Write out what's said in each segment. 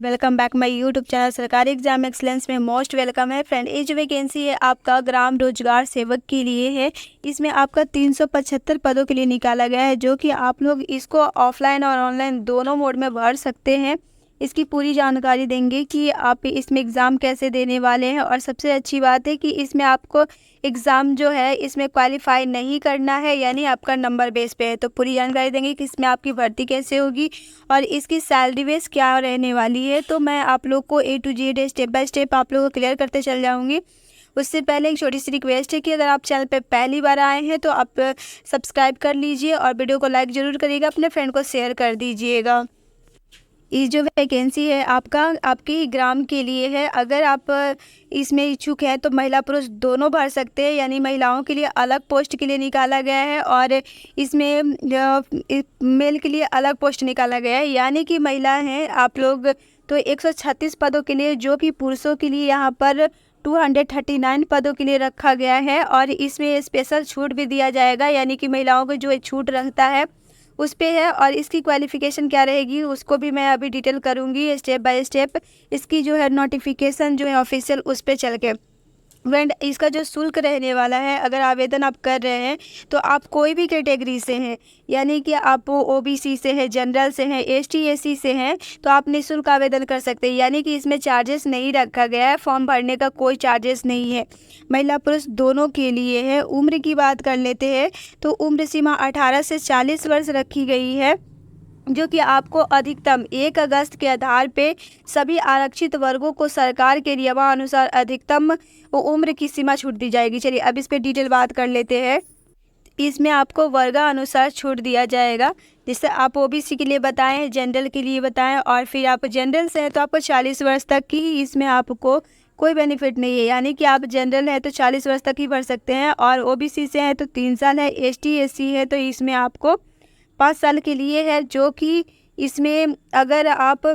Welcome back my YouTube channel सरकारी exam excellence में most welcome है फ्रेंड। ये जो वैकेंसी है आपका ग्राम रोजगार सेवक के लिए है। इसमें आपका 375 पदों के लिए निकाला गया है, जो कि आप लोग इसको ऑफलाइन और ऑनलाइन दोनों मोड में भर सकते हैं। इसकी पूरी जानकारी देंगे कि आप इसमें एग्ज़ाम कैसे देने वाले हैं। और सबसे अच्छी बात है कि इसमें आपको एग्ज़ाम जो है इसमें क्वालिफाई नहीं करना है, यानी आपका नंबर बेस पे है। तो पूरी जानकारी देंगे कि इसमें आपकी भर्ती कैसे होगी और इसकी सैलरी बेस क्या रहने वाली है। तो मैं आप लोग को A to Z step by step आप लोगों को क्लियर करते चल जाऊँगी। उससे पहले एक छोटी सी रिक्वेस्ट है कि अगर आप चैनल पे पहली बार आए हैं तो आप सब्सक्राइब कर लीजिए और वीडियो को लाइक ज़रूर करिएगा, अपने फ्रेंड को शेयर कर दीजिएगा। ये जो वैकेंसी है आपके ग्राम के लिए है। अगर आप इसमें इच्छुक हैं तो महिला पुरुष दोनों भर सकते हैं, यानी महिलाओं के लिए अलग पोस्ट के लिए निकाला गया है और इसमें मेल के लिए अलग पोस्ट निकाला गया है। यानी कि महिला हैं आप लोग तो 136 पदों के लिए, जो कि पुरुषों के लिए यहाँ पर 239 पदों के लिए रखा गया है। और इसमें स्पेशल छूट भी दिया जाएगा, यानी कि महिलाओं को जो छूट रहता है उस पे है। और इसकी क्वालिफ़िकेशन क्या रहेगी उसको भी मैं अभी डिटेल करूँगी स्टेप बाय स्टेप। इसकी जो है नोटिफिकेशन जो है ऑफिशियल उस पे चल के फ्रेंड, इसका जो शुल्क रहने वाला है, अगर आवेदन आप कर रहे हैं तो आप कोई भी कैटेगरी से हैं, यानी कि आप OBC से हैं, जनरल से हैं, ST SC से हैं, तो आप निःशुल्क आवेदन कर सकते हैं। यानी कि इसमें चार्जेस नहीं रखा गया है, फॉर्म भरने का कोई चार्जेस नहीं है, महिला पुरुष दोनों के लिए है। उम्र की बात कर लेते हैं तो उम्र सीमा 18 से 40 वर्ष रखी गई है, जो कि आपको अधिकतम 1 अगस्त के आधार पे सभी आरक्षित वर्गों को सरकार के नियमानुसार अधिकतम उम्र की सीमा छूट दी जाएगी। चलिए अब इस पे डिटेल बात कर लेते हैं। इसमें आपको वर्गानुसार छूट दिया जाएगा, जिससे आप OBC के लिए बताएं, जनरल के लिए बताएं, और फिर आप जनरल से हैं तो आपको 40 वर्ष तक की इसमें आपको कोई बेनिफिट नहीं है। यानी कि आप जनरल हैं तो 40 वर्ष तक ही भर सकते हैं, और OBC से हैं तो 3 साल है, ST SC है तो इसमें आपको 5 साल के लिए है। जो कि इसमें अगर आप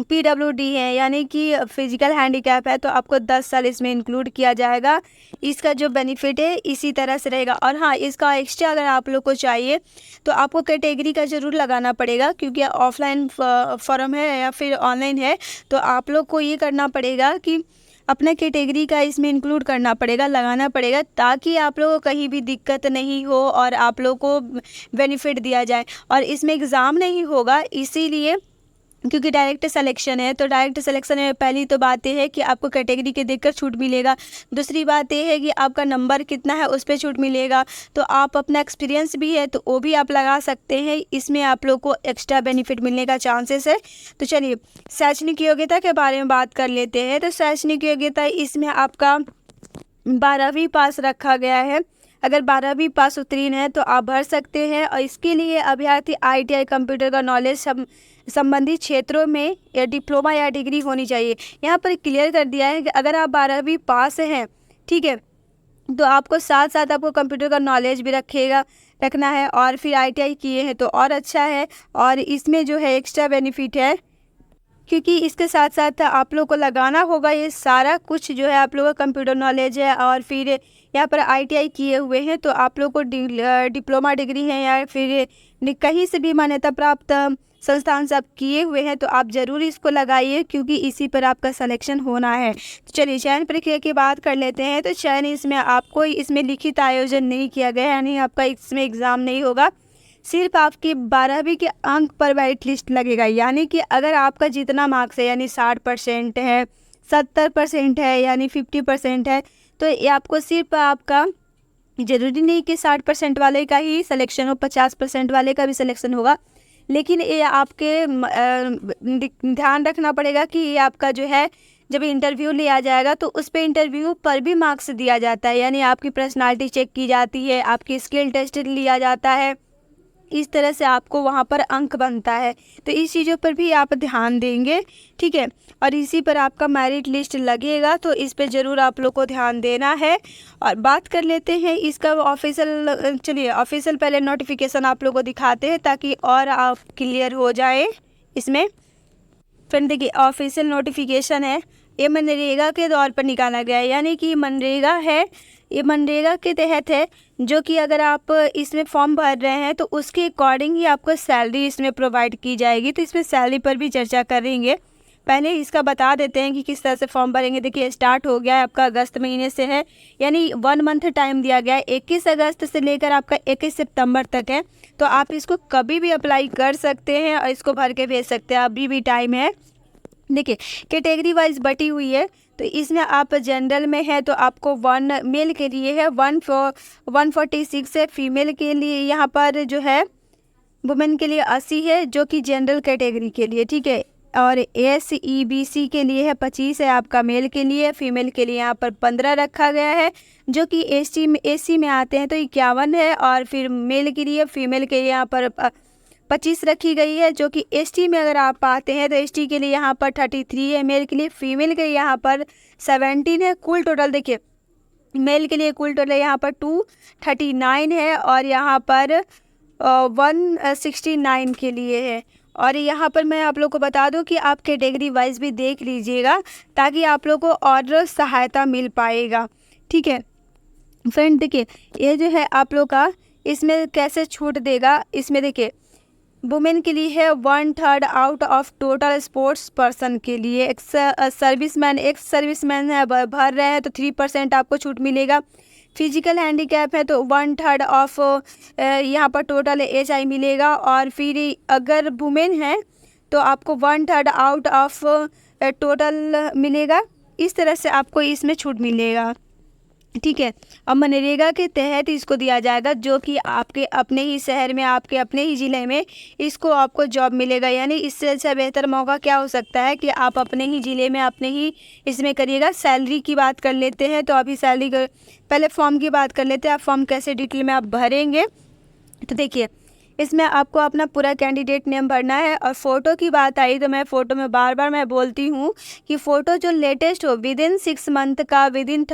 PWD है, यानी कि फिजिकल हैंडीकैप है, तो आपको 10 साल इसमें इंक्लूड किया जाएगा। इसका जो बेनिफिट है इसी तरह से रहेगा। और हाँ, इसका एक्स्ट्रा अगर आप लोग को चाहिए तो आपको कैटेगरी का ज़रूर लगाना पड़ेगा, क्योंकि ऑफलाइन फॉर्म है या फिर ऑनलाइन है, तो आप लोग को ये करना पड़ेगा कि अपना कैटेगरी का इसमें इंक्लूड करना पड़ेगा, लगाना पड़ेगा, ताकि आप लोगों को कहीं भी दिक्कत नहीं हो और आप लोग को बेनिफिट दिया जाए। और इसमें एग्ज़ाम नहीं होगा, इसीलिए क्योंकि डायरेक्ट सिलेक्शन है। तो डायरेक्ट सिलेक्शन में पहली तो बात यह है कि आपको कैटेगरी के देखकर छूट मिलेगा। दूसरी बात यह है कि आपका नंबर कितना है उस पर छूट मिलेगा। तो आप अपना एक्सपीरियंस भी है तो वो भी आप लगा सकते हैं, इसमें आप लोग को एक्स्ट्रा बेनिफिट मिलने का चांसेस है। तो चलिए शैक्षणिक योग्यता के बारे में बात कर लेते हैं। तो शैक्षणिक योग्यता इसमें आपका 12वीं पास रखा गया है। अगर 12वीं पास उत्तीर्ण है तो आप भर सकते हैं। और इसके लिए अभ्यर्थी ITI कंप्यूटर का नॉलेज संबंधित क्षेत्रों में या डिप्लोमा या डिग्री होनी चाहिए। यहाँ पर क्लियर कर दिया है कि अगर आप 12वीं पास हैं, ठीक है, तो आपको साथ साथ आपको कंप्यूटर का नॉलेज भी रखना है, और फिर ITI किए हैं तो और अच्छा है। और इसमें जो है एक्स्ट्रा बेनिफिट है, क्योंकि इसके साथ साथ आप लोग को लगाना होगा ये सारा कुछ जो है आप लोगों का कंप्यूटर नॉलेज है, और फिर यहाँ पर ITI किए हुए हैं तो आप लोग को डिप्लोमा डिग्री है या फिर कहीं से भी मान्यता प्राप्त संस्थान से आप किए हुए हैं तो आप ज़रूर इसको लगाइए, क्योंकि इसी पर आपका सिलेक्शन होना है। तो चलिए चयन प्रक्रिया की बात कर लेते हैं। तो चयन इसमें आपको इसमें लिखित आयोजन नहीं किया गया है, यानी आपका इसमें एग्ज़ाम नहीं होगा, सिर्फ आपके 12वीं के अंक पर मेरिट लिस्ट लगेगा। यानी कि अगर आपका जितना मार्क्स है, यानी 60% है, 70% है, यानी 50% है, तो ये आपको सिर्फ आपका ज़रूरी नहीं कि 60% वाले का ही सिलेक्शन हो, 50% वाले का भी सिलेक्शन होगा। लेकिन ये आपके ध्यान रखना पड़ेगा कि ये आपका जो है जब इंटरव्यू लिया जाएगा तो उस पे इंटरव्यू पर भी मार्क्स दिया जाता है, यानी आपकी पर्सनालिटी चेक की जाती है, आपकी स्किल टेस्ट लिया जाता है, इस तरह से आपको वहाँ पर अंक बनता है। तो इस चीज़ों पर भी आप ध्यान देंगे, ठीक है, और इसी पर आपका मेरिट लिस्ट लगेगा, तो इस पे ज़रूर आप लोग को ध्यान देना है। और बात कर लेते हैं इसका ऑफिशियल। चलिए ऑफिशियल पहले नोटिफिकेशन आप लोग को दिखाते हैं ताकि और आप क्लियर हो जाए इसमें। फ्रेंड देखिए ऑफिशियल नोटिफिकेशन है, ये मनरेगा के तौर पर निकाला गया है, यानी कि मनरेगा है, ये मनरेगा के तहत है, जो कि अगर आप इसमें फॉर्म भर रहे हैं तो उसके अकॉर्डिंग ही आपको सैलरी इसमें प्रोवाइड की जाएगी। तो इसमें सैलरी पर भी चर्चा करेंगे। पहले इसका बता देते हैं कि किस तरह से फॉर्म भरेंगे। देखिए स्टार्ट हो गया है आपका अगस्त महीने से है, यानी 1 मंथ टाइम दिया गया है, 21 अगस्त से लेकर आपका 21 सितंबर तक है। तो आप इसको कभी भी अप्लाई कर सकते हैं और इसको भर के भेज सकते हैं, अभी भी टाइम है। देखिए कैटेगरी वाइज बटी हुई है, तो इसमें आप जनरल में है तो आपको 1 मेल के लिए है, 146 है, फीमेल के लिए यहाँ पर जो है वुमेन के लिए 80 है जो कि जनरल कैटेगरी के लिए, ठीक है। और SEBC के लिए है 25 है आपका मेल के लिए, फीमेल के लिए यहाँ पर 15 रखा गया है। जो कि SC में आते हैं तो 51 है, और फिर मेल के लिए फीमेल के लिए यहाँ पर 25 रखी गई है। जो कि ST में अगर आप आते हैं तो ST के लिए यहाँ पर 33 है, मेल के लिए, फीमेल के लिए यहाँ पर 17 है। कुल टोटल देखिए मेल के लिए कुल टोटल यहाँ पर 239 है, और यहाँ पर 169 के लिए है। और यहाँ पर मैं आप लोग को बता दूं कि आप कैटेगरी वाइज भी देख लीजिएगा ताकि आप लोग को और सहायता मिल पाएगा, ठीक है फ्रेंड। देखिए ये जो है आप लोग का इसमें कैसे छूट देगा, इसमें देखिए वुमेन के लिए है 1/3 out of total sports person के लिए, एक्स सर्विसमैन है भर रहे हैं तो 3% आपको छूट मिलेगा। फिजिकल हैंडीकैप है तो 1/3 ऑफ यहाँ पर टोटल HI मिलेगा। और फिर अगर वुमेन है तो आपको 1/3 आउट ऑफ टोटल मिलेगा। इस तरह से आपको इसमें छूट मिलेगा, ठीक है। अब मनरेगा के तहत इसको दिया जाएगा, जो कि आपके अपने ही शहर में, आपके अपने ही ज़िले में इसको आपको जॉब मिलेगा। यानी इससे अच्छा बेहतर मौका क्या हो सकता है कि आप अपने ही ज़िले में अपने ही इसमें करिएगा। सैलरी की बात कर लेते हैं, तो अभी सैलरी पहले फॉर्म की बात कर लेते हैं। आप फॉर्म कैसे डिटेल में आप भरेंगे, तो देखिए इसमें आपको अपना पूरा कैंडिडेट नेम भरना है। और फ़ोटो की बात आई तो मैं फ़ोटो में बार बार मैं बोलती हूँ कि फ़ोटो जो लेटेस्ट हो, विदिन 6 मंथ का, विदिन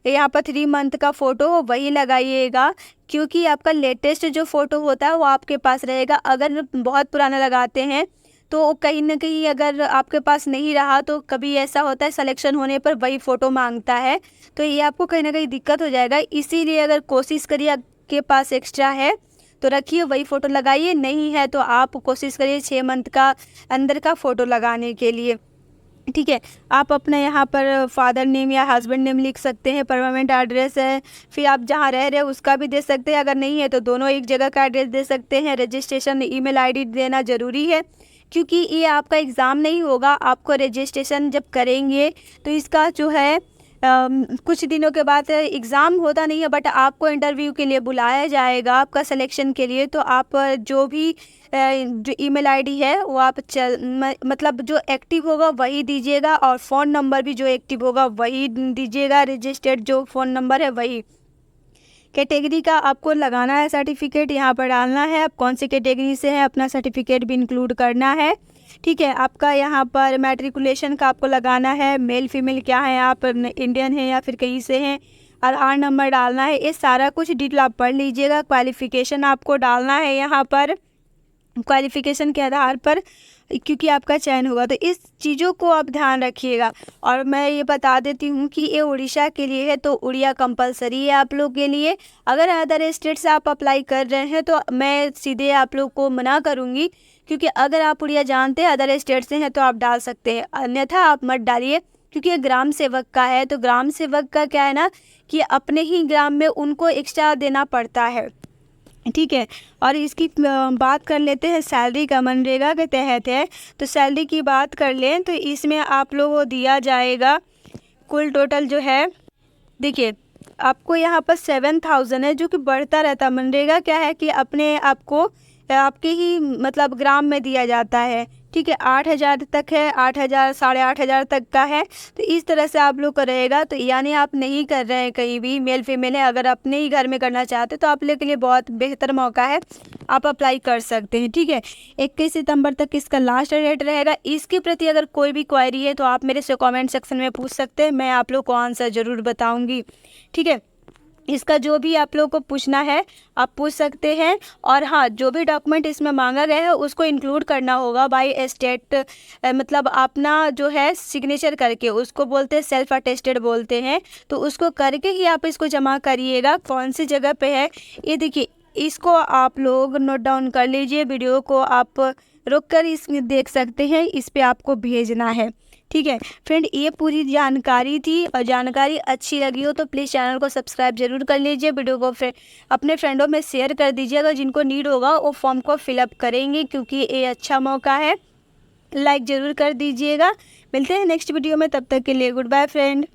यहाँ पर 3 मंथ का फ़ोटो हो वही लगाइएगा, क्योंकि आपका लेटेस्ट जो फ़ोटो होता है वो आपके पास रहेगा। अगर बहुत पुराना लगाते हैं तो कहीं ना कहीं अगर आपके पास नहीं रहा तो कभी ऐसा होता है सिलेक्शन होने पर वही फ़ोटो मांगता है, तो ये आपको कहीं ना कहीं दिक्कत हो जाएगा। इसीलिए अगर कोशिश करिए आपके पास एक्स्ट्रा है तो रखिए, वही फ़ोटो लगाइए, नहीं है तो आप कोशिश करिए 6 मंथ का अंदर का फ़ोटो लगाने के लिए, ठीक है। आप अपना यहाँ पर फादर नेम या हस्बैंड नेम लिख सकते हैं। परमानेंट एड्रेस है, फिर आप जहाँ रह रहे हैं उसका भी दे सकते हैं, अगर नहीं है तो दोनों एक जगह का एड्रेस दे सकते हैं। रजिस्ट्रेशन ईमेल ID देना ज़रूरी है, क्योंकि ये आपका एग्ज़ाम नहीं होगा, आपको रजिस्ट्रेशन जब करेंगे तो इसका जो है कुछ दिनों के बाद एग्ज़ाम होता नहीं है, बट आपको इंटरव्यू के लिए बुलाया जाएगा आपका सिलेक्शन के लिए। तो आप जो भी जो ईमेल ID है वो आप मतलब जो एक्टिव होगा वही दीजिएगा, और फ़ोन नंबर भी जो एक्टिव होगा वही दीजिएगा, रजिस्टर्ड जो फ़ोन नंबर है वही। कैटेगरी का आपको लगाना है सर्टिफिकेट, यहाँ पर डालना है आप कौन सी कैटेगरी से है, अपना सर्टिफिकेट भी इंक्लूड करना है, ठीक है। आपका यहाँ पर मैट्रिकुलेशन का आपको लगाना है, मेल फीमेल क्या है, आप इंडियन हैं या फिर कहीं से हैं, आधार नंबर डालना है। ये सारा कुछ डिटेल आप पढ़ लीजिएगा। क्वालिफ़िकेशन आपको डालना है यहाँ पर, क्वालिफ़िकेशन के आधार पर क्योंकि आपका चयन होगा, तो इस चीज़ों को आप ध्यान रखिएगा। और मैं ये बता देती हूँ कि ये उड़ीसा के लिए है, तो उड़िया कंपलसरी है आप लोग के लिए। अगर अदर स्टेट से आप अप्लाई कर रहे हैं तो मैं सीधे आप लोग को मना करूँगी, क्योंकि अगर आप उड़िया जानते हैं अदर स्टेट से हैं तो आप डाल सकते हैं, अन्यथा आप मत डालिए, क्योंकि ये ग्राम सेवक का है। तो ग्राम सेवक का क्या है ना कि अपने ही ग्राम में उनको एक्स्ट्रा देना पड़ता है, ठीक है। और इसकी बात कर लेते हैं सैलरी का, मनरेगा के तहत है तो सैलरी की बात कर लें तो इसमें आप लोगों को दिया जाएगा कुल टोटल जो है, देखिए आपको यहाँ पर 7000 है जो कि बढ़ता रहता है। मनरेगा क्या है कि अपने आपको आपके ही मतलब ग्राम में दिया जाता है, ठीक है। 8000 तक है, 8000 8500 तक का है, तो इस तरह से आप लोग का रहेगा। तो यानी आप नहीं कर रहे हैं कहीं भी, मेल फीमेल है, अगर अपने ही घर में करना चाहते तो आप लोग के लिए बहुत बेहतर मौका है, आप अप्लाई कर सकते हैं, ठीक है। 21 सितंबर तक इसका लास्ट डेट रहेगा। इसके प्रति अगर कोई भी क्वेरी है तो आप मेरे से कमेंट सेक्शन में पूछ सकते हैं, मैं आप लोग को आंसर ज़रूर बताऊँगी, ठीक है। इसका जो भी आप लोग को पूछना है आप पूछ सकते हैं। और हाँ, जो भी डॉक्यूमेंट इसमें मांगा गया है उसको इंक्लूड करना होगा बाय स्टेट, मतलब अपना जो है सिग्नेचर करके, उसको बोलते हैं सेल्फ अटेस्टेड बोलते हैं, तो उसको करके ही आप इसको जमा करिएगा। कौन सी जगह पे है ये देखिए, इसको आप लोग नोट डाउन कर लीजिए, वीडियो को आप रुककर इसमें देख सकते हैं, इस पे आपको भेजना है। ठीक है फ्रेंड, ये पूरी जानकारी थी, और जानकारी अच्छी लगी हो तो प्लीज़ चैनल को सब्सक्राइब जरूर कर लीजिए। वीडियो को अपने फ्रेंडों में शेयर कर दीजिएगा, जिनको नीड होगा वो फॉर्म को फिलअप करेंगे, क्योंकि ये अच्छा मौका है। लाइक ज़रूर कर दीजिएगा। मिलते हैं नेक्स्ट वीडियो में, तब तक के लिए गुड बाय फ्रेंड।